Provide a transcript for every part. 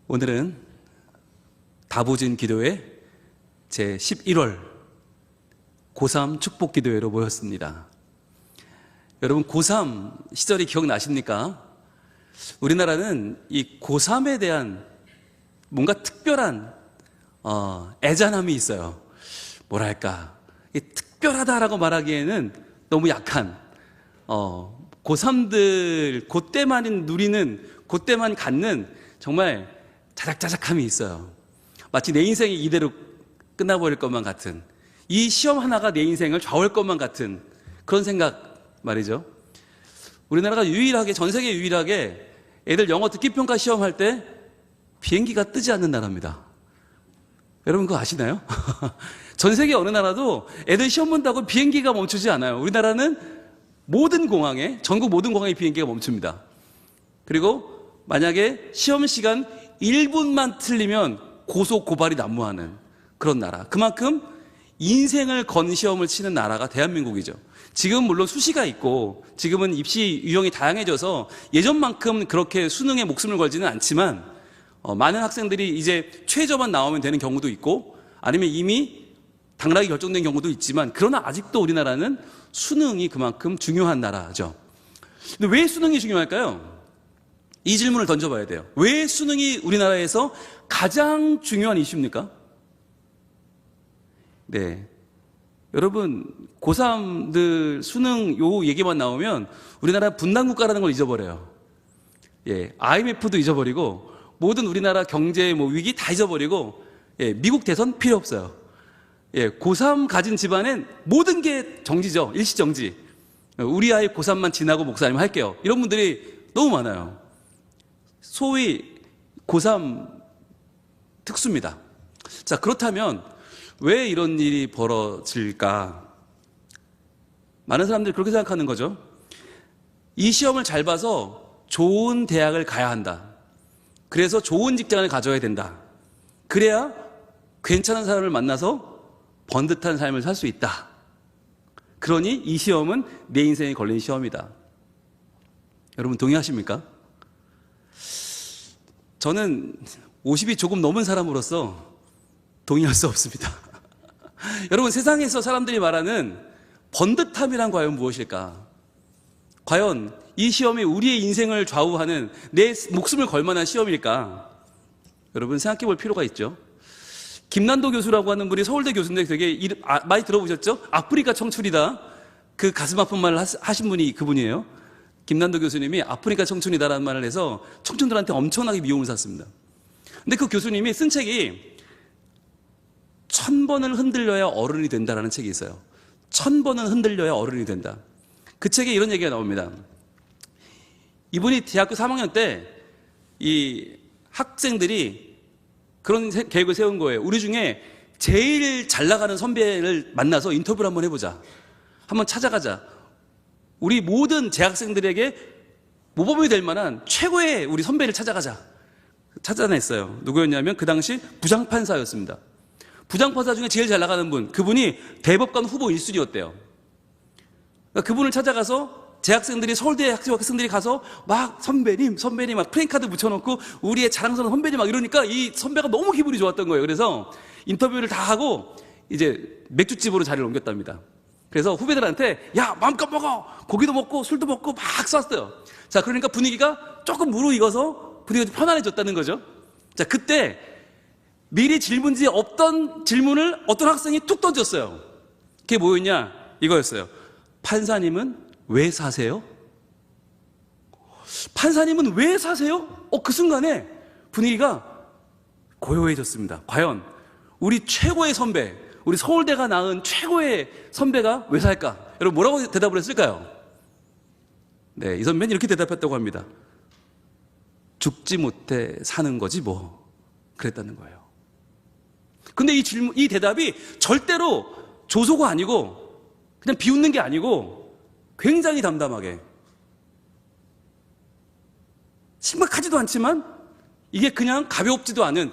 오늘은 다보진 기도회 제11월 고3 축복 기도회로 모였습니다. 여러분 고3 시절이 기억나십니까? 우리나라는 이 고3에 대한 뭔가 특별한 애잔함이 있어요. 뭐랄까, 특별하다라고 말하기에는 너무 약한 고3들 그때만 누리는, 그때만 갖는 정말 자작자작함이 있어요. 마치 내 인생이 이대로 끝나버릴 것만 같은, 이 시험 하나가 내 인생을 좌우할 것만 같은 그런 생각 말이죠. 우리나라가 유일하게, 전 세계 유일하게 애들 영어 듣기평가 시험할 때 비행기가 뜨지 않는 나라입니다. 여러분 그거 아시나요? 전 세계 어느 나라도 애들 시험 본다고 비행기가 멈추지 않아요. 우리나라는 모든 공항에, 전국 모든 공항에 비행기가 멈춥니다. 그리고 만약에 시험 시간 1분만 틀리면 고소 고발이 난무하는 그런 나라. 그만큼 인생을 건 시험을 치는 나라가 대한민국이죠. 지금 물론 수시가 있고 지금은 입시 유형이 다양해져서 예전만큼 그렇게 수능에 목숨을 걸지는 않지만 많은 학생들이 이제 최저만 나오면 되는 경우도 있고 아니면 이미 당락이 결정된 경우도 있지만, 그러나 아직도 우리나라는 수능이 그만큼 중요한 나라죠. 근데 왜 수능이 중요할까요? 이 질문을 던져봐야 돼요. 왜 수능이 우리나라에서 가장 중요한 이슈입니까? 네. 여러분, 고3들 수능 요 얘기만 나오면 우리나라 분단국가라는 걸 잊어버려요. 예, IMF도 잊어버리고 모든 우리나라 경제 위기 다 잊어버리고, 예, 미국 대선 필요 없어요. 예, 고3 가진 집안엔 모든 게 정지죠. 일시정지. 우리 아이 고3만 지나고 목사님 할게요. 이런 분들이 너무 많아요. 소위 고3 특수입니다. 자, 그렇다면 왜 이런 일이 벌어질까? 많은 사람들이 그렇게 생각하는 거죠. 이 시험을 잘 봐서 좋은 대학을 가야 한다. 그래서 좋은 직장을 가져야 된다. 그래야 괜찮은 사람을 만나서 번듯한 삶을 살 수 있다. 그러니 이 시험은 내 인생에 걸린 시험이다. 여러분 동의하십니까? 저는 50이 조금 넘은 사람으로서 동의할 수 없습니다. 여러분, 세상에서 사람들이 말하는 번듯함이란 과연 무엇일까? 과연 이 시험이 우리의 인생을 좌우하는, 내 목숨을 걸 만한 시험일까? 여러분 생각해 볼 필요가 있죠. 김난도 교수라고 하는 분이 서울대 교수인데 되게 많이 들어보셨죠? 아프리카 청춘이다. 그 가슴 아픈 말을 하신 분이 그분이에요. 김난도 교수님이 아프리카 청춘이다라는 말을 해서 청춘들한테 엄청나게 미움을 샀습니다. 근데 그 교수님이 쓴 책이 1000번을 흔들려야 어른이 된다라는 책이 있어요. 1000번은 흔들려야 어른이 된다. 그 책에 이런 얘기가 나옵니다. 이분이 대학교 3학년 때 이 학생들이 그런 계획을 세운 거예요. 우리 중에 제일 잘 나가는 선배를 만나서 인터뷰를 한번 해보자. 한번 찾아가자. 우리 모든 재학생들에게 모범이 될 만한 최고의 우리 선배를 찾아가자. 찾아냈어요. 누구였냐면 그 당시 부장판사였습니다. 부장판사 중에 제일 잘 나가는 분, 그분이 대법관 후보 1순위였대요. 그러니까 그분을 찾아가서 재학생들이, 서울대 학생들이 가서 막 선배님 막 프랭카드 붙여놓고 우리의 자랑스러운 선배님 막 이러니까 이 선배가 너무 기분이 좋았던 거예요. 그래서 인터뷰를 다 하고 이제 맥주집으로 자리를 옮겼답니다. 그래서 후배들한테 야 마음껏 먹어, 고기도 먹고 술도 먹고 막 쐈어요. 자, 그러니까 분위기가 조금 무르익어서 분위기가 좀 편안해졌다는 거죠. 자, 그때 미리 질문지에 없던 질문을 어떤 학생이 툭 던졌어요. 그게 뭐였냐? 이거였어요. 판사님은 왜 사세요? 판사님은 왜 사세요? 그 순간에 분위기가 고요해졌습니다. 과연 우리 최고의 선배, 우리 서울대가 낳은 최고의 선배가 왜 살까? 여러분 뭐라고 대답을 했을까요? 네, 이 선배는 이렇게 대답했다고 합니다. 죽지 못해 사는 거지 뭐. 그랬다는 거예요. 근데 이 대답이 절대로 조소가 아니고 그냥 비웃는 게 아니고 굉장히 담담하게, 심각하지도 않지만 이게 그냥 가볍지도 않은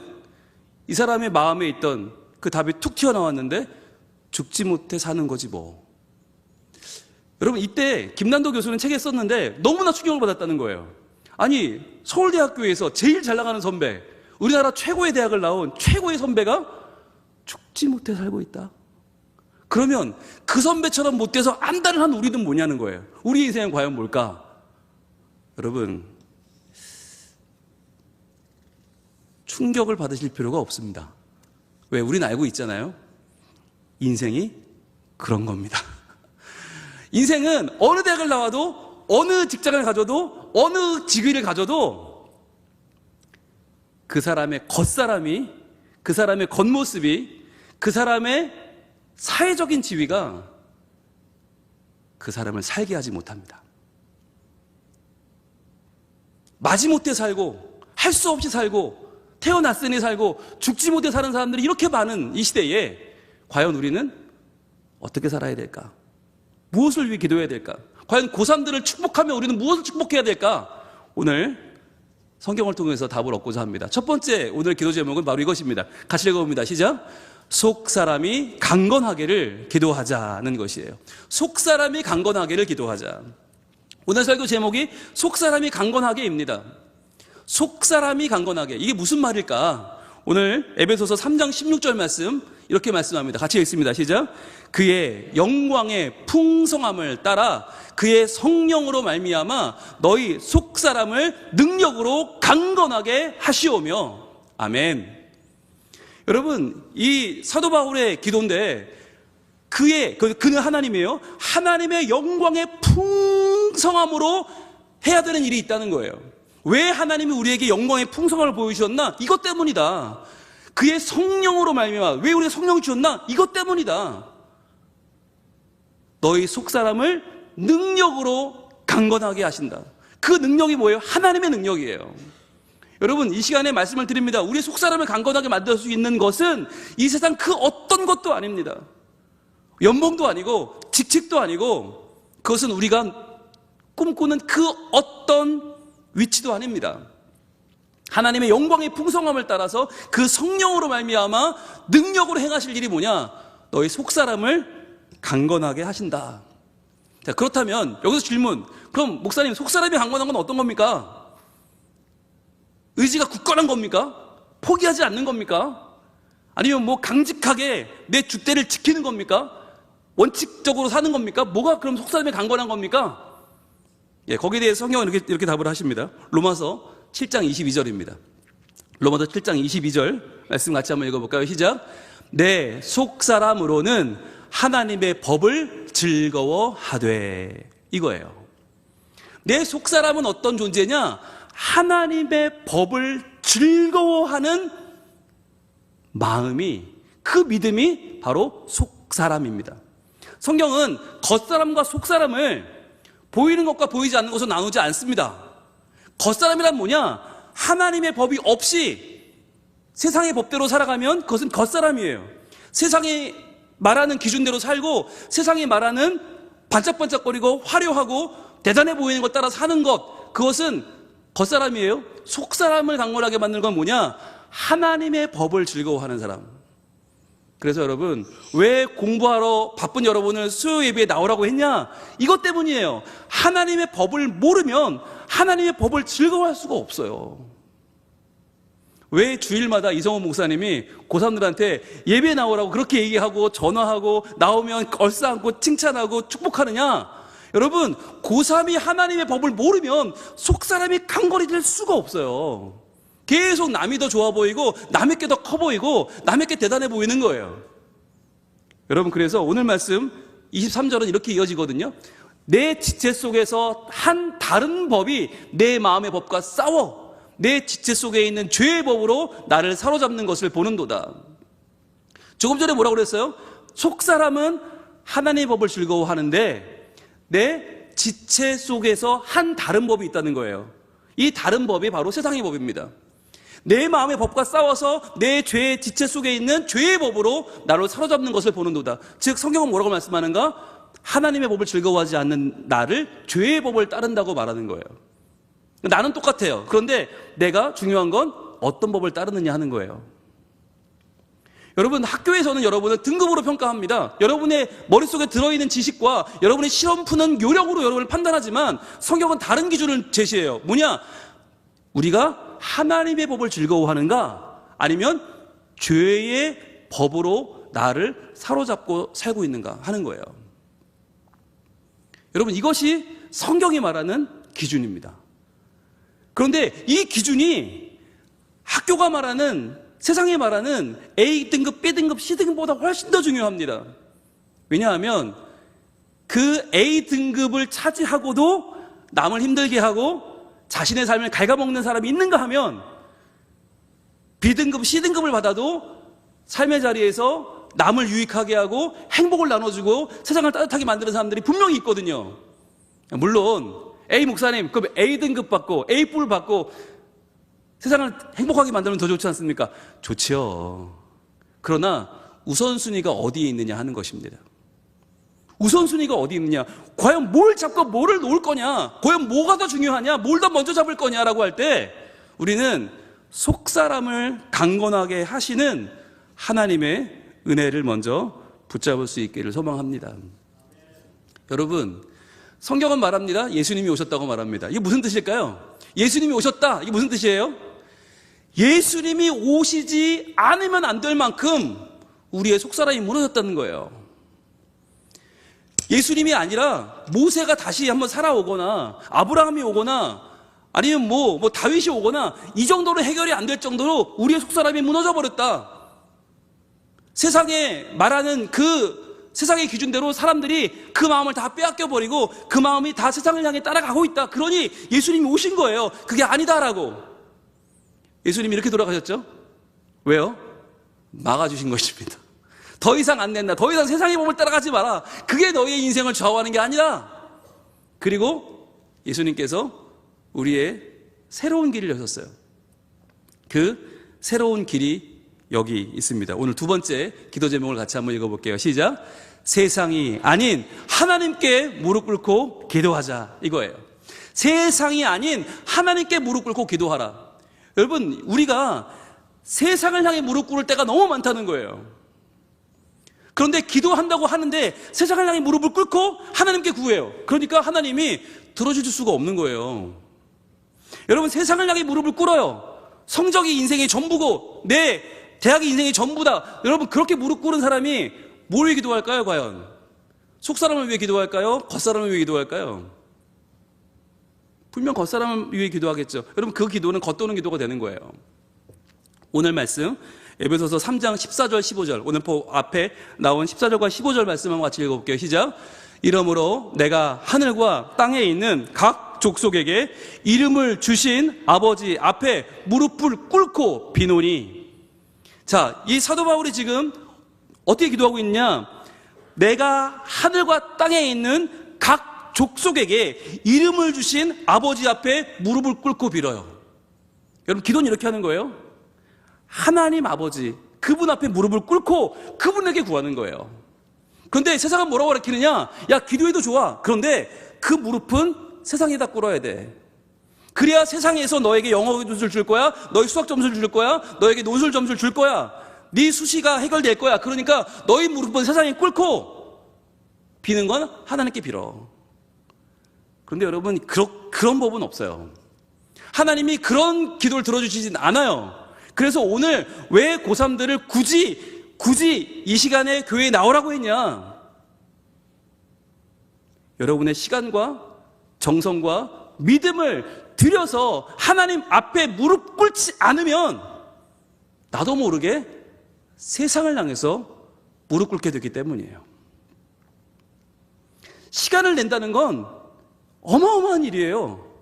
이 사람의 마음에 있던 그 답이 툭 튀어나왔는데 죽지 못해 사는 거지 뭐. 여러분 이때 김난도 교수는 책에 썼는데 너무나 충격을 받았다는 거예요. 아니 서울대학교에서 제일 잘 나가는 선배, 우리나라 최고의 대학을 나온 최고의 선배가 죽지 못해 살고 있다. 그러면 그 선배처럼 못돼서 안달을 한 우리는 뭐냐는 거예요. 우리 인생은 과연 뭘까? 여러분, 충격을 받으실 필요가 없습니다. 왜? 우리는 알고 있잖아요. 인생이 그런 겁니다. 인생은 어느 대학을 나와도, 어느 직장을 가져도, 어느 직위를 가져도 그 사람의 겉사람이, 그 사람의 겉모습이, 그 사람의 사회적인 지위가 그 사람을 살게 하지 못합니다. 마지못해 살고, 할 수 없이 살고, 태어났으니 살고, 죽지 못해 사는 사람들이 이렇게 많은 이 시대에 과연 우리는 어떻게 살아야 될까? 무엇을 위해 기도해야 될까? 과연 고3들을 축복하며 우리는 무엇을 축복해야 될까? 오늘 성경을 통해서 답을 얻고자 합니다. 첫 번째 오늘 기도 제목은 바로 이것입니다. 같이 읽어봅니다. 시작. 속사람이 강건하기를 기도하자는 것이에요. 속사람이 강건하기를 기도하자. 오늘 설교 제목이 속사람이 강건하게입니다. 속사람이 강건하게. 이게 무슨 말일까? 오늘 에베소서 3장 16절 말씀 이렇게 말씀합니다. 같이 읽습니다. 시작. 그의 영광의 풍성함을 따라 그의 성령으로 말미암아 너희 속사람을 능력으로 강건하게 하시오며. 아멘. 여러분, 이 사도 바울의 기도인데 그는 하나님이에요. 하나님의 영광의 풍성함으로 해야 되는 일이 있다는 거예요. 왜 하나님이 우리에게 영광의 풍성함을 보여주셨나? 이것 때문이다. 그의 성령으로 말미암아. 왜 우리가 성령을 주셨나? 이것 때문이다. 너희 속사람을 능력으로 강건하게 하신다. 그 능력이 뭐예요? 하나님의 능력이에요. 여러분, 이 시간에 말씀을 드립니다. 우리의 속사람을 강건하게 만들 수 있는 것은 이 세상 그 어떤 것도 아닙니다. 연봉도 아니고 직책도 아니고 그것은 우리가 꿈꾸는 그 어떤 위치도 아닙니다. 하나님의 영광의 풍성함을 따라서 그 성령으로 말미암아 능력으로 행하실 일이 뭐냐? 너희 속사람을 강건하게 하신다. 자, 그렇다면 여기서 질문. 그럼 목사님, 속사람이 강건한 건 어떤 겁니까? 의지가 굳건한 겁니까? 포기하지 않는 겁니까? 아니면 뭐 강직하게 내 줏대를 지키는 겁니까? 원칙적으로 사는 겁니까? 뭐가 그럼 속사람이 강건한 겁니까? 예, 거기에 대해서 성경은 이렇게 답을 하십니다. 로마서 7장 22절입니다. 로마서 7장 22절 말씀 같이 한번 읽어볼까요? 시작. 내 속사람으로는 하나님의 법을 즐거워하되. 이거예요. 내 속사람은 어떤 존재냐? 하나님의 법을 즐거워하는 마음이, 그 믿음이 바로 속사람입니다. 성경은 겉사람과 속사람을 보이는 것과 보이지 않는 것으로 나누지 않습니다. 겉사람이란 뭐냐? 하나님의 법이 없이 세상의 법대로 살아가면 그것은 겉사람이에요. 세상이 말하는 기준대로 살고 세상이 말하는 반짝반짝거리고 화려하고 대단해 보이는 것 따라 사는 것, 그것은 겉사람이에요. 속사람을 강건하게 만드는 건 뭐냐? 하나님의 법을 즐거워하는 사람. 그래서 여러분, 왜 공부하러 바쁜 여러분을 수요 예배에 나오라고 했냐? 이것 때문이에요. 하나님의 법을 모르면 하나님의 법을 즐거워할 수가 없어요. 왜 주일마다 이성호 목사님이 고3들한테 예배에 나오라고 그렇게 얘기하고 전화하고 나오면 얼싸안고 칭찬하고 축복하느냐? 여러분, 고3이 하나님의 법을 모르면 속사람이 강건히 될 수가 없어요. 계속 남이 더 좋아 보이고 남의 게 더 커 보이고 남의 게 대단해 보이는 거예요. 여러분, 그래서 오늘 말씀 23절은 이렇게 이어지거든요. 내 지체 속에서 한 다른 법이 내 마음의 법과 싸워 내 지체 속에 있는 죄의 법으로 나를 사로잡는 것을 보는도다. 조금 전에 뭐라고 그랬어요? 속사람은 하나님의 법을 즐거워하는데 내 지체 속에서 한 다른 법이 있다는 거예요. 이 다른 법이 바로 세상의 법입니다. 내 마음의 법과 싸워서 내 죄의 지체 속에 있는 죄의 법으로 나를 사로잡는 것을 보는도다. 즉 성경은 뭐라고 말씀하는가? 하나님의 법을 즐거워하지 않는 나를 죄의 법을 따른다고 말하는 거예요. 나는 똑같아요. 그런데 내가 중요한 건 어떤 법을 따르느냐 하는 거예요. 여러분, 학교에서는 여러분을 등급으로 평가합니다. 여러분의 머릿속에 들어있는 지식과 여러분의 시험 푸는 요령으로 여러분을 판단하지만 성경은 다른 기준을 제시해요. 뭐냐? 우리가 하나님의 법을 즐거워하는가? 아니면 죄의 법으로 나를 사로잡고 살고 있는가 하는 거예요. 여러분, 이것이 성경이 말하는 기준입니다. 그런데 이 기준이 학교가 말하는, 세상이 말하는 A등급, B등급, C등급보다 훨씬 더 중요합니다. 왜냐하면 그 A등급을 차지하고도 남을 힘들게 하고 자신의 삶을 갉아먹는 사람이 있는가 하면 B등급, C등급을 받아도 삶의 자리에서 남을 유익하게 하고 행복을 나눠주고 세상을 따뜻하게 만드는 사람들이 분명히 있거든요. 물론 A 목사님, 그럼 A등급 받고 A뿔 받고 세상을 행복하게 만들면 더 좋지 않습니까? 좋지요. 그러나 우선순위가 어디에 있느냐 하는 것입니다. 우선순위가 어디 있느냐, 과연 뭘 잡고 뭐를 놓을 거냐, 과연 뭐가 더 중요하냐, 뭘 더 먼저 잡을 거냐라고 할 때 우리는 속사람을 강건하게 하시는 하나님의 은혜를 먼저 붙잡을 수 있기를 소망합니다. 여러분, 성경은 말합니다. 예수님이 오셨다고 말합니다. 이게 무슨 뜻일까요? 예수님이 오셨다, 이게 무슨 뜻이에요? 예수님이 오시지 않으면 안 될 만큼 우리의 속사람이 무너졌다는 거예요. 예수님이 아니라 모세가 다시 한번 살아오거나 아브라함이 오거나 아니면 뭐 다윗이 오거나 이 정도로 해결이 안 될 정도로 우리의 속사람이 무너져 버렸다. 세상에 말하는 그 세상의 기준대로 사람들이 그 마음을 다 빼앗겨 버리고 그 마음이 다 세상을 향해 따라가고 있다. 그러니 예수님이 오신 거예요. 그게 아니다라고. 예수님이 이렇게 돌아가셨죠? 왜요? 막아주신 것입니다. 더 이상 안 된다. 더 이상 세상의 법을 따라가지 마라. 그게 너희의 인생을 좌우하는 게 아니라. 그리고 예수님께서 우리의 새로운 길을 여셨어요. 그 새로운 길이 여기 있습니다. 오늘 두 번째 기도 제목을 같이 한번 읽어볼게요. 시작. 세상이 아닌 하나님께 무릎 꿇고 기도하자, 이거예요. 세상이 아닌 하나님께 무릎 꿇고 기도하라. 여러분, 우리가 세상을 향해 무릎 꿇을 때가 너무 많다는 거예요. 그런데 기도한다고 하는데 세상을 향해 무릎을 꿇고 하나님께 구해요. 그러니까 하나님이 들어줄 수가 없는 거예요. 여러분, 세상을 향해 무릎을 꿇어요. 성적이 인생의 전부고 내 대학이 인생의 전부다. 여러분, 그렇게 무릎 꿇은 사람이 뭘 위해 기도할까요? 과연 속사람을 위해 기도할까요? 겉사람을 위해 기도할까요? 분명 겉사람을 위해 기도하겠죠. 여러분, 그 기도는 겉도는 기도가 되는 거예요. 오늘 말씀 에베소서 3장 14절 15절, 오늘 앞에 나온 14절과 15절 말씀 한번 같이 읽어볼게요. 시작. 이러므로 내가 하늘과 땅에 있는 각 족속에게 이름을 주신 아버지 앞에 무릎을 꿇고 비노니. 자, 이 사도 바울이 지금 어떻게 기도하고 있냐? 내가 하늘과 땅에 있는 각 족속에게 이름을 주신 아버지 앞에 무릎을 꿇고 빌어요. 여러분, 기도는 이렇게 하는 거예요. 하나님 아버지, 그분 앞에 무릎을 꿇고 그분에게 구하는 거예요. 그런데 세상은 뭐라고 가르치느냐? 야, 기도해도 좋아. 그런데 그 무릎은 세상에다 꿇어야 돼. 그래야 세상에서 너에게 영어 점수를 줄 거야, 너희 수학 점수를 줄 거야, 너에게 논술 점수를 줄 거야, 네 수시가 해결될 거야. 그러니까 너희 무릎은 세상에 꿇고 비는 건 하나님께 빌어. 그런데 여러분, 그런 법은 없어요. 하나님이 그런 기도를 들어주시진 않아요. 그래서 오늘 왜 고3들을 굳이 이 시간에 교회에 나오라고 했냐? 여러분의 시간과 정성과 믿음을 들여서 하나님 앞에 무릎 꿇지 않으면 나도 모르게 세상을 향해서 무릎 꿇게 되기 때문이에요. 시간을 낸다는 건 어마어마한 일이에요.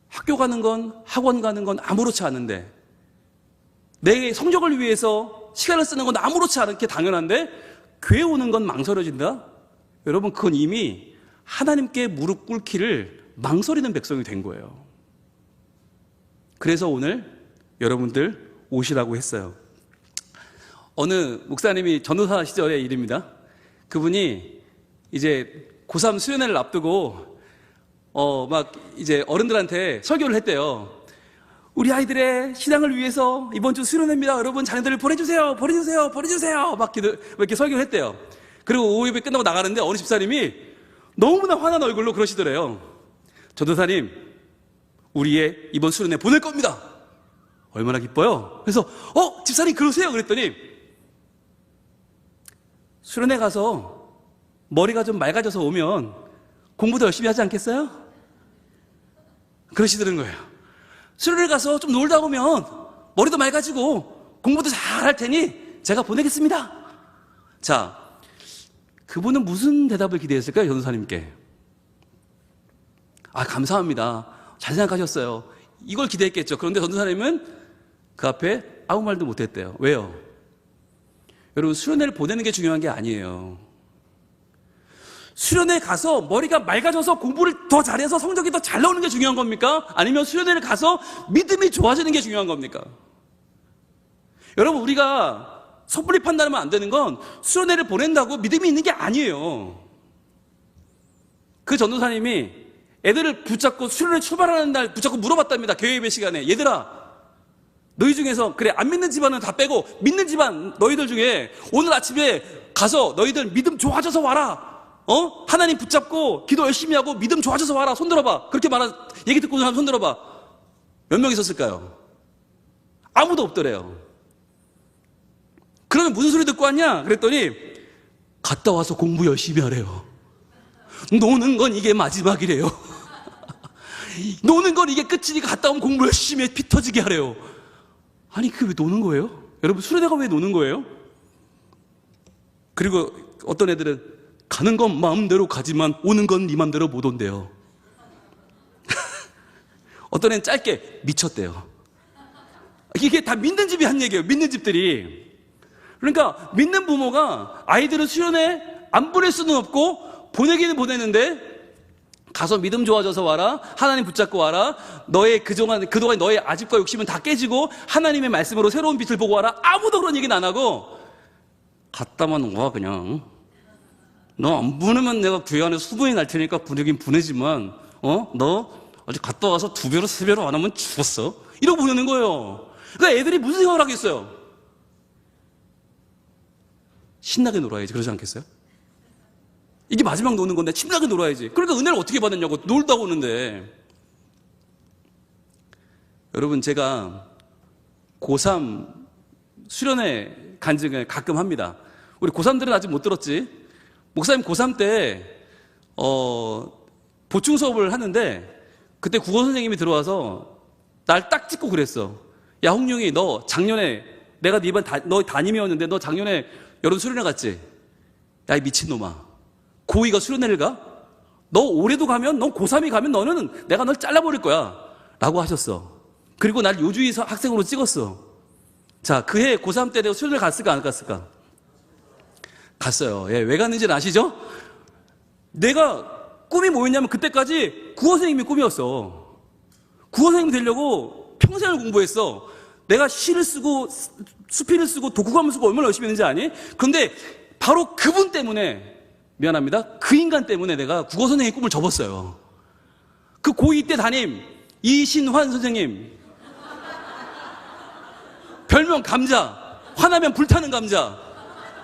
학교 가는 건, 학원 가는 건 아무렇지 않은데, 내 성적을 위해서 시간을 쓰는 건 아무렇지 않게 당연한데 교회 오는 건 망설여진다? 여러분, 그건 이미 하나님께 무릎 꿇기를 망설이는 백성이 된 거예요. 그래서 오늘 여러분들 오시라고 했어요. 어느 목사님이 전도사 시절의 일입니다. 그분이 이제 고3 수련회를 앞두고 막 이제 어른들한테 설교를 했대요. 우리 아이들의 신앙을 위해서 이번 주 수련회입니다. 여러분, 자녀들을 보내주세요. 막 이렇게 설교를 했대요. 그리고 오후 예배 끝나고 나가는데 어느 집사님이 너무나 화난 얼굴로 그러시더래요. 전도사님, 우리의 이번 수련회 보낼 겁니다. 얼마나 기뻐요. 그래서 집사님 그러세요. 그랬더니 수련회 가서 머리가 좀 맑아져서 오면 공부도 열심히 하지 않겠어요? 그러시더는 거예요. 수련회 가서 좀 놀다 오면 머리도 맑아지고 공부도 잘 할 테니 제가 보내겠습니다. 자, 그분은 무슨 대답을 기대했을까요? 전도사님께. 감사합니다. 잘 생각하셨어요. 이걸 기대했겠죠. 그런데 전도사님은 그 앞에 아무 말도 못했대요. 왜요? 여러분, 수련회를 보내는 게 중요한 게 아니에요. 수련회 가서 머리가 맑아져서 공부를 더 잘해서 성적이 더 잘 나오는 게 중요한 겁니까? 아니면 수련회를 가서 믿음이 좋아지는 게 중요한 겁니까? 여러분, 우리가 섣불리 판단하면 안 되는 건 수련회를 보낸다고 믿음이 있는 게 아니에요. 그 전도사님이 애들을 붙잡고 수련회 출발하는 날 붙잡고 물어봤답니다. 교회 예배 시간에. 얘들아, 너희 중에서 그래 안 믿는 집안은 다 빼고 믿는 집안 너희들 중에 오늘 아침에 가서 너희들 믿음 좋아져서 와라. 하나님 붙잡고 기도 열심히 하고 믿음 좋아져서 와라. 손 들어봐. 그렇게 얘기 듣고 사람 손 들어봐. 몇 명 있었을까요? 아무도 없더래요. 그러면 무슨 소리 듣고 왔냐? 그랬더니 갔다 와서 공부 열심히 하래요. 노는 건 이게 마지막이래요. 노는 건 이게 끝이니까 갔다 오면 공부 열심히 해. 피 터지게 하래요. 아니, 그게 왜 노는 거예요? 여러분, 수련회가 왜 노는 거예요? 그리고 어떤 애들은 가는 건 마음대로 가지만 오는 건 네 맘대로 못 온대요. 어떤 애는 짧게 미쳤대요. 이게 다 믿는 집이 한 얘기예요. 믿는 집들이. 그러니까 믿는 부모가 아이들을 수련회 안 보낼 수는 없고 보내기는 보내는데 가서 믿음 좋아져서 와라. 하나님 붙잡고 와라. 너의 그동안 너의 아집과 욕심은 다 깨지고 하나님의 말씀으로 새로운 빛을 보고 와라. 아무도 그런 얘기는 안 하고 갔다만 와 그냥. 너 안 보내면 내가 교회 안에 수분이 날 테니까 보내긴 보내지만 너 아직 갔다 와서 2배로 3배로 안 하면 죽었어. 이러고 보내는 거예요. 그러니까 애들이 무슨 생각을 하겠어요? 신나게 놀아야지. 그러지 않겠어요? 이게 마지막 노는 건데 신나게 놀아야지. 그러니까 은혜를 어떻게 받았냐고. 놀다 오는데. 여러분, 제가 고3 수련회 간증을 가끔 합니다. 우리 고3들은 아직 못 들었지. 목사님 고3 때 보충 수업을 하는데 그때 국어 선생님이 들어와서 날 딱 찍고 그랬어. 야, 홍룡이, 너 작년에 내가 너 담임이었는데 너 작년에 여름 수련회 갔지? 야, 이 미친놈아. 고2가 수련회를 가? 너 올해도 가면, 너 고3이 가면 너는 내가 널 잘라버릴 거야. 라고 하셨어. 그리고 날 요주의 학생으로 찍었어. 자, 그 해 고3 때 내가 수련회 갔을까, 안 갔을까? 갔어요. 예, 왜 갔는지는 아시죠? 내가 꿈이 뭐였냐면 그때까지 국어 선생님이 꿈이었어. 국어 선생님 되려고 평생을 공부했어. 내가 시를 쓰고 수필을 쓰고 독후감을 쓰고 얼마나 열심히 했는지 아니? 그런데 바로 그분 때문에, 미안합니다, 그 인간 때문에 내가 국어 선생님 꿈을 접었어요. 그 고2 때 담임 이신환 선생님, 별명 감자, 화나면 불타는 감자,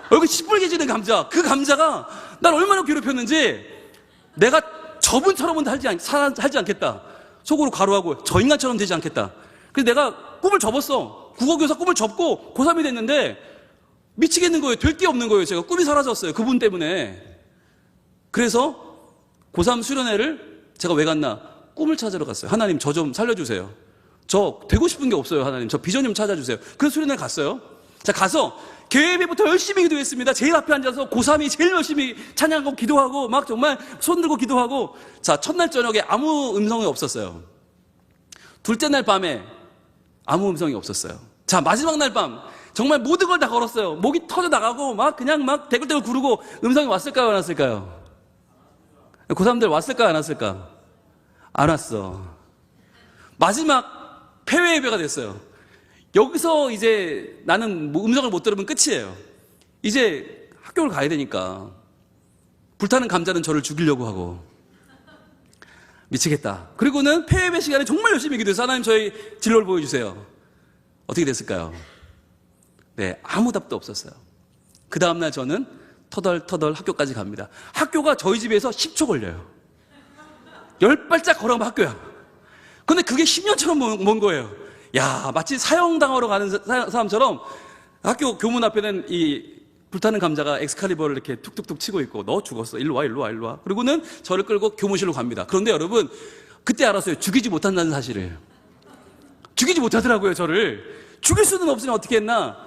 얼굴 시뻘개지는 감자. 그 감자가 날 얼마나 괴롭혔는지 내가 저분처럼은 살지 않겠다. 속으로 가로하고 저 인간처럼 되지 않겠다. 그래서 내가 꿈을 접었어. 국어교사 꿈을 접고 고3이 됐는데 미치겠는 거예요. 될 게 없는 거예요. 제가 꿈이 사라졌어요. 그분 때문에. 그래서 고3 수련회를 제가 왜 갔나? 꿈을 찾으러 갔어요. 하나님, 저 좀 살려주세요. 저 되고 싶은 게 없어요. 하나님, 저 비전 좀 찾아주세요. 그래서 수련회 갔어요. 자, 가서 교회 예배부터 열심히 기도했습니다. 제일 앞에 앉아서 고3이 제일 열심히 찬양하고 기도하고 막 정말 손 들고 기도하고. 자, 첫날 저녁에 아무 음성이 없었어요. 둘째 날 밤에 아무 음성이 없었어요. 자, 마지막 날 밤 정말 모든 걸 다 걸었어요. 목이 터져 나가고 막 그냥 막 대굴대굴 구르고 음성이 왔을까요, 안 왔을까요? 고3들 왔을까, 안 왔을까? 안 왔어. 마지막 폐회 예배가 됐어요. 여기서 이제 나는 뭐 음성을 못 들으면 끝이에요. 이제 학교를 가야 되니까 불타는 감자는 저를 죽이려고 하고 미치겠다. 그리고는 폐회배 시간에 정말 열심히 기도해서 하나님 저희 진로를 보여주세요. 어떻게 됐을까요? 네, 아무 답도 없었어요. 그 다음날 저는 터덜터덜 학교까지 갑니다. 학교가 저희 집에서 10초 걸려요. 10발짝 걸어가면 학교야. 근데 그게 10년처럼 먼 거예요. 야, 마치 사형당하러 가는 사람처럼 학교 교문 앞에는 이 불타는 감자가 엑스칼리버를 이렇게 툭툭툭 치고 있고, 너 죽었어. 일로 와, 일로 와, 일로 와. 그리고는 저를 끌고 교무실로 갑니다. 그런데 여러분, 그때 알았어요. 죽이지 못한다는 사실을. 죽이지 못하더라고요, 저를. 죽일 수는 없으면 어떻게 했나?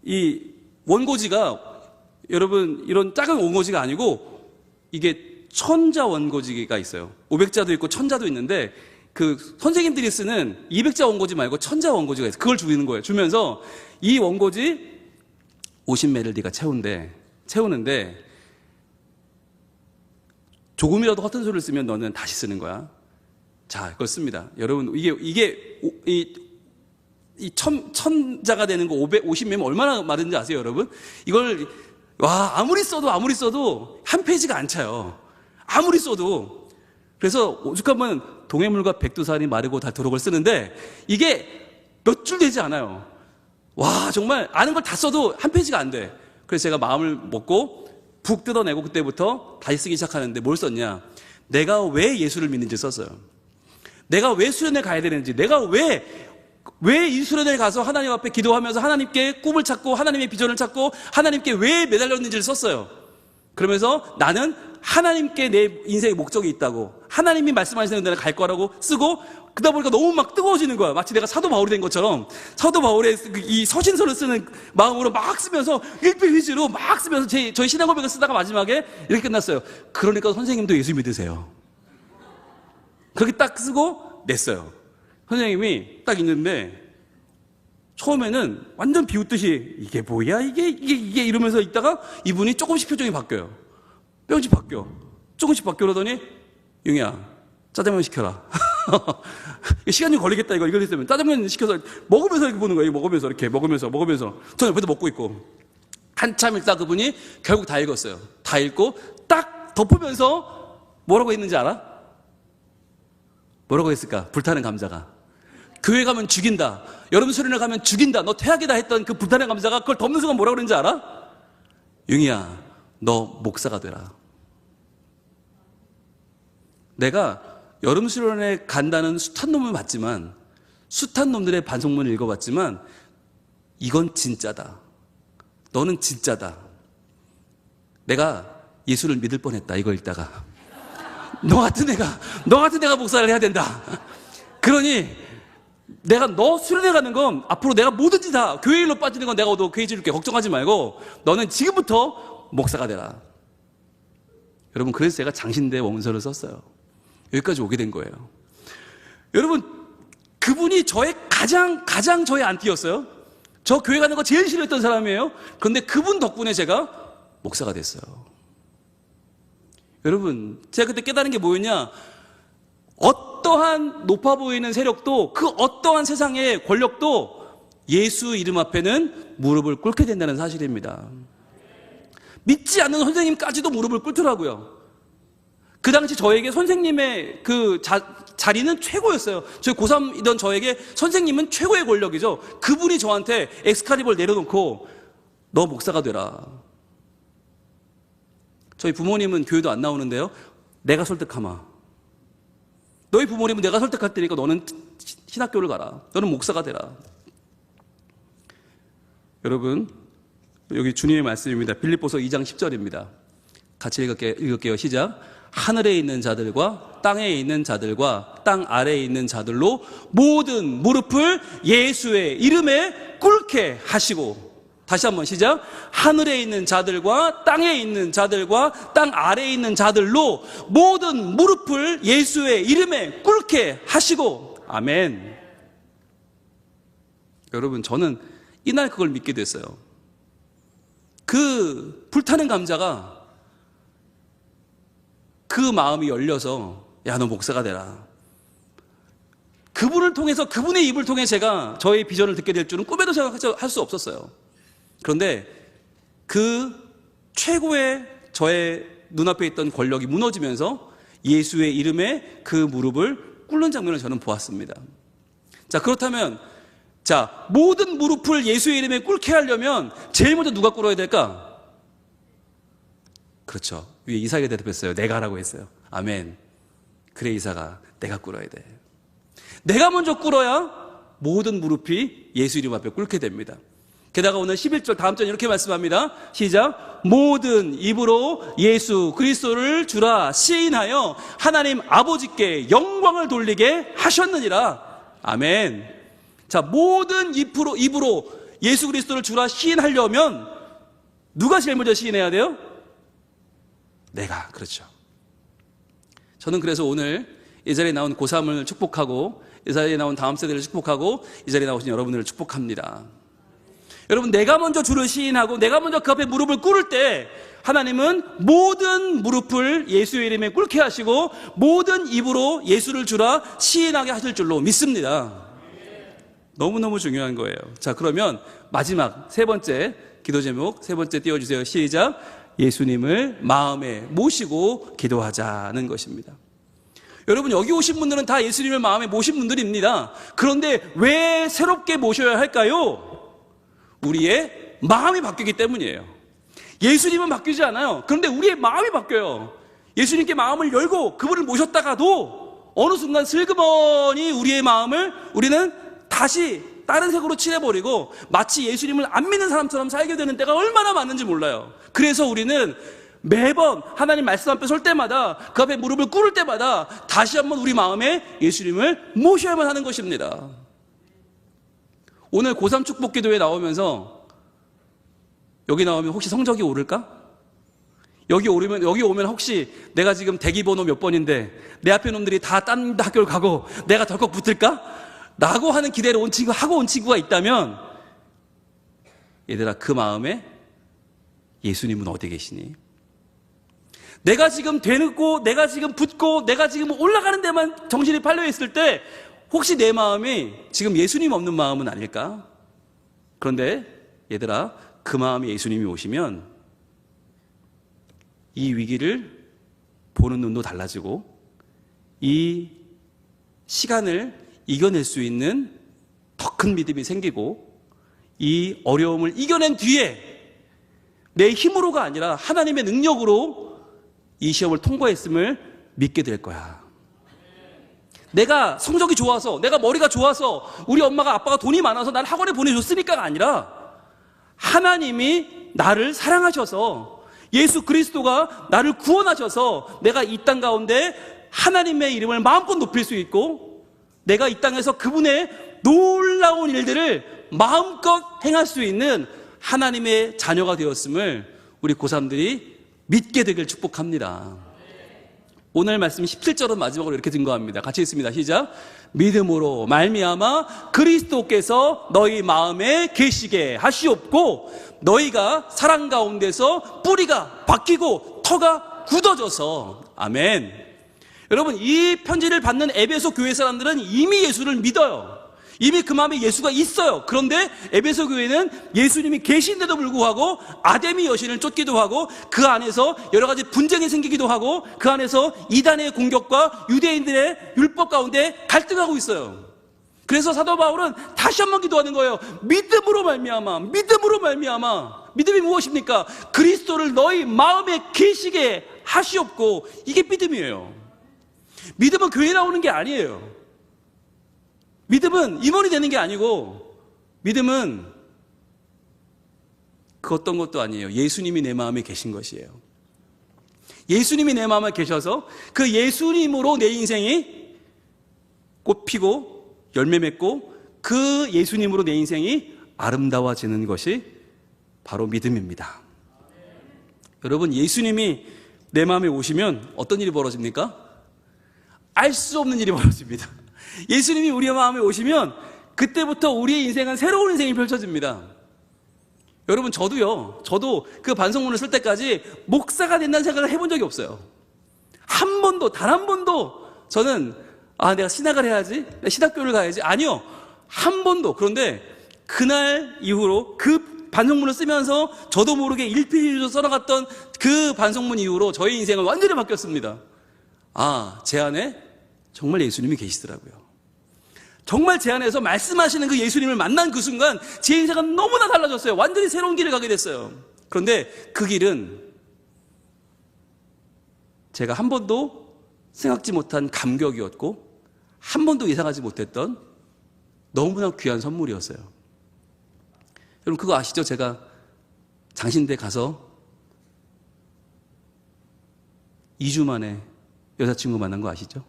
이 원고지가, 여러분, 이런 작은 원고지가 아니고, 이게 천자 원고지가 있어요. 500자도 있고 천자도 있는데, 그 선생님들이 쓰는 200자 원고지 말고 천자 원고지가 있어요. 그걸 주는 거예요. 주면서 이 원고지 50매를 네가 채우는데 조금이라도 허튼 소리를 쓰면 너는 다시 쓰는 거야. 자, 그걸 씁니다. 여러분, 이게 이 천자가 되는 거 50매면 얼마나 많은지 아세요, 여러분? 이걸, 아무리 써도 한 페이지가 안 차요. 아무리 써도. 그래서 오죽하면 동해물과 백두산이 마르고 닳도록을 쓰는데 이게 몇 줄 되지 않아요. 정말 아는 걸 다 써도 한 페이지가 안 돼. 그래서 제가 마음을 먹고 북 뜯어내고 그때부터 다시 쓰기 시작하는데 뭘 썼냐? 내가 왜 예수를 믿는지 썼어요. 내가 왜 수련회 가야 되는지, 내가 왜 이 수련회에 가서 하나님 앞에 기도하면서 하나님께 꿈을 찾고 하나님의 비전을 찾고 하나님께 왜 매달렸는지를 썼어요. 그러면서 나는 하나님께 내 인생의 목적이 있다고, 하나님이 말씀하시는 데를 갈 거라고 쓰고, 그러다 보니까 너무 막 뜨거워지는 거야. 마치 내가 사도 바울이 된 것처럼 사도 바울의 이 서신서를 쓰는 마음으로 막 쓰면서 1페이지로 막 쓰면서 저희 신앙 고백을 쓰다가 마지막에 이렇게 끝났어요. 그러니까 선생님도 예수 믿으세요. 그렇게 딱 쓰고 냈어요. 선생님이 딱 있는데 처음에는 완전 비웃듯이 이게 뭐야 이게 이러면서 있다가 이분이 조금씩 표정이 바뀌어요. 조금씩 바뀌어 그러더니 용이야 짜장면 시켜라. 시간이 걸리겠다 이걸 했으면 짜장면 시켜서 먹으면서 이렇게 보는 거예요. 먹으면서 저는 옆에서 먹고 있고 한참 읽다 그분이 결국 다 읽었어요. 다 읽고 딱 덮으면서 뭐라고 했는지 알아? 뭐라고 했을까? 불타는 감자가 교회 가면 죽인다, 여러분 수련회 가면 죽인다, 너 퇴학이다 했던 그 불타는 감자가 그걸 덮는 순간 뭐라고 그랬는지 알아? 용이야 너 목사가 되라. 내가 여름 수련회 간다는 숱한 놈을 봤지만, 숱한 놈들의 반성문을 읽어봤지만 이건 진짜다. 너는 진짜다. 내가 예수를 믿을 뻔했다 이거 읽다가. 너 같은 애가 목사를 해야 된다. 그러니 내가 너 수련회 가는 건 앞으로 내가 뭐든지 다 교회 일로 빠지는 건 내가 너 교회 줄게 걱정하지 말고 너는 지금부터 목사가 되라. 여러분, 그래서 제가 장신대 원서를 썼어요. 여기까지 오게 된 거예요. 여러분, 그분이 저의 가장 저의 안티였어요. 저 교회 가는 거 제일 싫어했던 사람이에요. 그런데 그분 덕분에 제가 목사가 됐어요. 여러분, 제가 그때 깨달은 게 뭐였냐? 어떠한 높아 보이는 세력도, 그 어떠한 세상의 권력도 예수 이름 앞에는 무릎을 꿇게 된다는 사실입니다. 믿지 않는 선생님까지도 무릎을 꿇더라고요. 그 당시 저에게 선생님의 그 자리는 최고였어요. 저희 고3이던 저에게 선생님은 최고의 권력이죠. 그분이 저한테 엑스칼리버를 내려놓고 너 목사가 되라. 저희 부모님은 교회도 안 나오는데요, 내가 설득하마. 너희 부모님은 내가 설득할 테니까 너는 신학교를 가라. 너는 목사가 되라. 여러분, 여기 주님의 말씀입니다. 빌립보서 2장 10절입니다. 같이 읽을게요. 시작. 하늘에 있는 자들과 땅에 있는 자들과 땅 아래에 있는 자들로 모든 무릎을 예수의 이름에 꿇게 하시고. 다시 한번 시작. 하늘에 있는 자들과 땅에 있는 자들과 땅 아래에 있는 자들로 모든 무릎을 예수의 이름에 꿇게 하시고. 아멘. 여러분, 저는 이날 그걸 믿게 됐어요. 그 불타는 감자가 그 마음이 열려서 야, 너 목사가 되라. 그분을 통해서, 그분의 입을 통해 제가 저의 비전을 듣게 될 줄은 꿈에도 생각할 수 없었어요. 그런데 그 최고의 저의 눈앞에 있던 권력이 무너지면서 예수의 이름에 그 무릎을 꿇는 장면을 저는 보았습니다. 자, 그렇다면 모든 무릎을 예수의 이름에 꿇게 하려면 제일 먼저 누가 꿇어야 될까? 그렇죠. 위에 이사가 대답했어요. 내가 하라고 했어요. 아멘. 그래, 이사가 내가 꿇어야 돼. 내가 먼저 꿇어야 모든 무릎이 예수 이름 앞에 꿇게 됩니다. 게다가 오늘 11절 다음 절 이렇게 말씀합니다. 시작. 모든 입으로 예수 그리스도를 주라 시인하여 하나님 아버지께 영광을 돌리게 하셨느니라. 아멘. 자, 모든 입으로 예수 그리스도를 주라 시인하려면 누가 제일 먼저 시인해야 돼요? 내가. 그렇죠. 저는 그래서 오늘 이 자리에 나온 고3을 축복하고 이 자리에 나온 다음 세대를 축복하고 이 자리에 나오신 여러분들을 축복합니다. 여러분, 내가 먼저 주를 시인하고 내가 먼저 그 앞에 무릎을 꿇을 때 하나님은 모든 무릎을 예수의 이름에 꿇게 하시고 모든 입으로 예수를 주라 시인하게 하실 줄로 믿습니다. 너무너무 중요한 거예요. 자, 그러면 마지막 세 번째 기도 제목 세 번째 띄워주세요. 시작. 예수님을 마음에 모시고 기도하자는 것입니다. 여러분, 여기 오신 분들은 다 예수님을 마음에 모신 분들입니다. 그런데 왜 새롭게 모셔야 할까요? 우리의 마음이 바뀌기 때문이에요. 예수님은 바뀌지 않아요. 그런데 우리의 마음이 바뀌어요. 예수님께 마음을 열고 그분을 모셨다가도 어느 순간 슬그머니 우리의 마음을 우리는 다시 다른 색으로 칠해버리고 마치 예수님을 안 믿는 사람처럼 살게 되는 때가 얼마나 많은지 몰라요. 그래서 우리는 매번 하나님 말씀 앞에 설 때마다 그 앞에 무릎을 꿇을 때마다 다시 한번 우리 마음에 예수님을 모셔야만 하는 것입니다. 오늘 고3 축복 기도에 나오면서 여기 나오면 혹시 성적이 오를까? 여기 오면 혹시 내가 지금 대기번호 몇 번인데 내 앞에 놈들이 다 딴 학교를 가고 내가 덜컥 붙을까? 라고 하는 기대를 온 친구가 있다면 얘들아, 그 마음에 예수님은 어디 계시니? 내가 지금 되늦고 내가 지금 붙고 내가 지금 올라가는 데만 정신이 팔려 있을 때 혹시 내 마음이 지금 예수님 없는 마음은 아닐까? 그런데 얘들아, 그 마음에 예수님이 오시면 이 위기를 보는 눈도 달라지고 이 시간을 이겨낼 수 있는 더 큰 믿음이 생기고 이 어려움을 이겨낸 뒤에 내 힘으로가 아니라 하나님의 능력으로 이 시험을 통과했음을 믿게 될 거야. 내가 성적이 좋아서, 내가 머리가 좋아서, 우리 엄마가 아빠가 돈이 많아서 날 학원에 보내줬으니까가 아니라 하나님이 나를 사랑하셔서 예수 그리스도가 나를 구원하셔서 내가 이 땅 가운데 하나님의 이름을 마음껏 높일 수 있고 내가 이 땅에서 그분의 놀라운 일들을 마음껏 행할 수 있는 하나님의 자녀가 되었음을 우리 고3들이 믿게 되길 축복합니다. 오늘 말씀 17절은 마지막으로 이렇게 증거합니다. 같이 읽습니다. 시작. 믿음으로 말미암아 그리스도께서 너희 마음에 계시게 하시옵고 너희가 사랑 가운데서 뿌리가 박히고 터가 굳어져서. 아멘. 여러분, 이 편지를 받는 에베소 교회 사람들은 이미 예수를 믿어요. 이미 그 마음에 예수가 있어요. 그런데 에베소 교회는 예수님이 계신데도 불구하고 아데미 여신을 쫓기도 하고 그 안에서 여러 가지 분쟁이 생기기도 하고 그 안에서 이단의 공격과 유대인들의 율법 가운데 갈등하고 있어요. 그래서 사도 바울은 다시 한번 기도하는 거예요. 믿음으로 말미암아. 믿음이 무엇입니까? 그리스도를 너희 마음에 계시게 하시옵고. 이게 믿음이에요. 믿음은 교회 나오는 게 아니에요. 믿음은 임원이 되는 게 아니고 믿음은 그 어떤 것도 아니에요. 예수님이 내 마음에 계신 것이에요. 예수님이 내 마음에 계셔서 그 예수님으로 내 인생이 꽃 피고 열매 맺고 그 예수님으로 내 인생이 아름다워지는 것이 바로 믿음입니다. 여러분, 예수님이 내 마음에 오시면 어떤 일이 벌어집니까? 알 수 없는 일이 벌어집니다. 예수님이 우리의 마음에 오시면 그때부터 우리의 인생은 새로운 인생이 펼쳐집니다. 여러분, 저도 그 반성문을 쓸 때까지 목사가 된다는 생각을 해본 적이 없어요. 한 번도, 단 한 번도 저는 내가 신학을 해야지, 내가 신학교를 가야지. 아니요, 한 번도. 그런데 그날 이후로 그 반성문을 쓰면서 저도 모르게 일필일로 써나갔던 그 반성문 이후로 저의 인생은 완전히 바뀌었습니다. 제 안에 정말 예수님이 계시더라고요. 정말 제 안에서 말씀하시는 그 예수님을 만난 그 순간 제 인생은 너무나 달라졌어요. 완전히 새로운 길을 가게 됐어요. 그런데 그 길은 제가 한 번도 생각지 못한 감격이었고 한 번도 예상하지 못했던 너무나 귀한 선물이었어요. 여러분 그거 아시죠? 제가 장신대 가서 2주 만에 여자친구 만난 거 아시죠?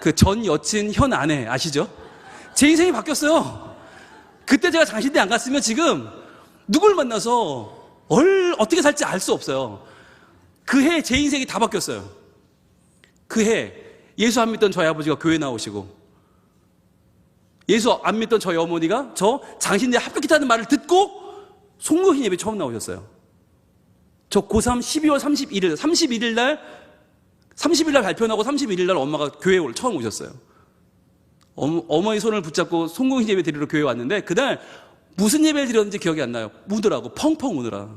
그 전 여친 현 아내 아시죠? 제 인생이 바뀌었어요. 그때 제가 장신대 안 갔으면 지금 누굴 만나서 어떻게 살지 알 수 없어요. 그 해 제 인생이 다 바뀌었어요. 그 해 예수 안 믿던 저희 아버지가 교회 나오시고, 예수 안 믿던 저희 어머니가 저 장신대 합격했다는 말을 듣고 송구신 예배 처음 나오셨어요. 저 고3 12월 31일 날 30일 날 발표 나고 31일 날 엄마가 교회에 처음 오셨어요. 어머니 손을 붙잡고 송구신 예배 드리러 교회에 왔는데 그날 무슨 예배를 드렸는지 기억이 안 나요. 우느라고 펑펑 우느라.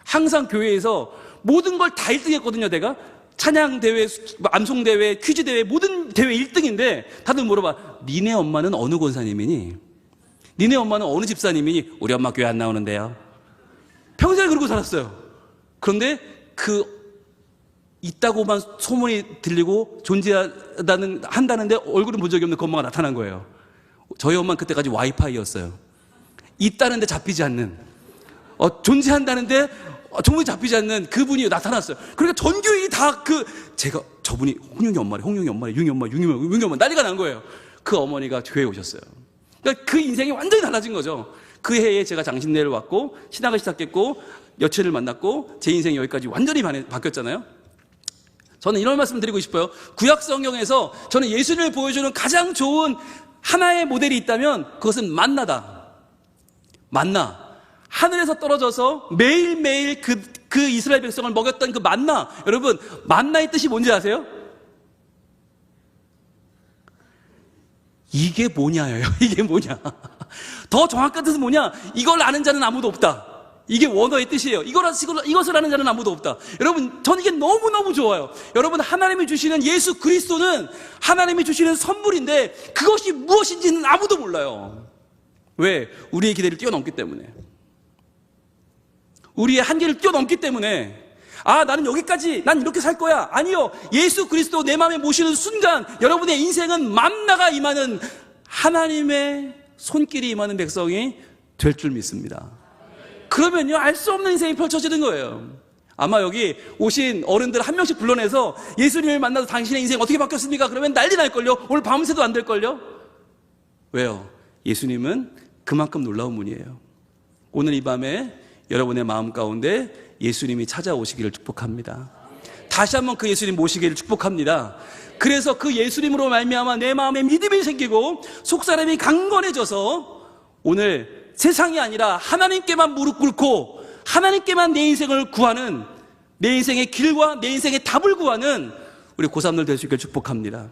항상 교회에서 모든 걸 다 1등 했거든요. 내가 찬양대회, 암송대회, 퀴즈대회 모든 대회 1등인데 다들 물어봐. 니네 엄마는 어느 권사님이니? 니네 엄마는 어느 집사님이니? 우리 엄마 교회 안 나오는데요. 평생 그러고 살았어요. 그런데 있다고만 소문이 들리고 한다는데 얼굴은 본 적이 없는 그 엄마가 나타난 거예요. 저희 엄마는 그때까지 와이파이였어요. 있다는데 잡히지 않는, 존재한다는데 정말 잡히지 않는 그분이 나타났어요. 그러니까 전 교인이 다 저분이 홍영이 엄마래, 융이 엄마 난리가 난 거예요. 그 어머니가 교회에 오셨어요. 그러니까 그 인생이 완전히 달라진 거죠. 그 해에 제가 장신대를 왔고 신학을 시작했고 여친을 만났고 제 인생이 여기까지 완전히 바뀌었잖아요. 저는 이런 말씀 드리고 싶어요. 구약 성경에서 저는 예수님을 보여주는 가장 좋은 하나의 모델이 있다면 그것은 만나다. 만나. 하늘에서 떨어져서 매일매일 그 이스라엘 백성을 먹였던 그 만나. 여러분, 만나의 뜻이 뭔지 아세요? 이게 뭐냐예요. 이게 뭐냐. 더 정확한 뜻은 뭐냐? 이걸 아는 자는 아무도 없다. 이게 원어의 뜻이에요. 이것을 아는 자는 아무도 없다. 여러분, 저는 이게 너무너무 좋아요. 여러분, 하나님이 주시는 예수 그리스도는 하나님이 주시는 선물인데 그것이 무엇인지는 아무도 몰라요. 왜? 우리의 기대를 뛰어넘기 때문에. 우리의 한계를 뛰어넘기 때문에. 나는 여기까지, 난 이렇게 살 거야. 아니요. 예수 그리스도 내 마음에 모시는 순간 여러분의 인생은 만나가 임하는, 하나님의 손길이 임하는 백성이 될 줄 믿습니다. 그러면요, 알 수 없는 인생이 펼쳐지는 거예요. 아마 여기 오신 어른들 한 명씩 불러내서 예수님을 만나서 당신의 인생 어떻게 바뀌었습니까? 그러면 난리 날걸요? 오늘 밤새도 안 될걸요? 왜요? 예수님은 그만큼 놀라운 분이에요. 오늘 이 밤에 여러분의 마음 가운데 예수님이 찾아오시기를 축복합니다. 다시 한번 그 예수님 모시기를 축복합니다. 그래서 그 예수님으로 말미암아 내 마음에 믿음이 생기고 속사람이 강건해져서 오늘 세상이 아니라 하나님께만 무릎 꿇고 하나님께만 내 인생을 구하는, 내 인생의 길과 내 인생의 답을 구하는 우리 고3들 될 수 있기를 축복합니다.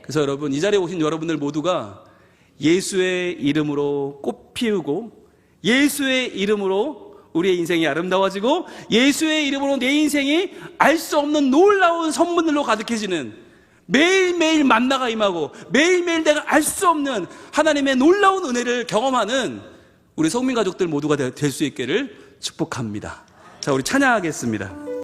그래서 여러분, 이 자리에 오신 여러분들 모두가 예수의 이름으로 꽃 피우고 예수의 이름으로 우리의 인생이 아름다워지고 예수의 이름으로 내 인생이 알 수 없는 놀라운 선물들로 가득해지는, 매일매일 만나가 임하고 매일매일 내가 알 수 없는 하나님의 놀라운 은혜를 경험하는 우리 성민 가족들 모두가 될 수 있기를 축복합니다. 자, 우리 찬양하겠습니다.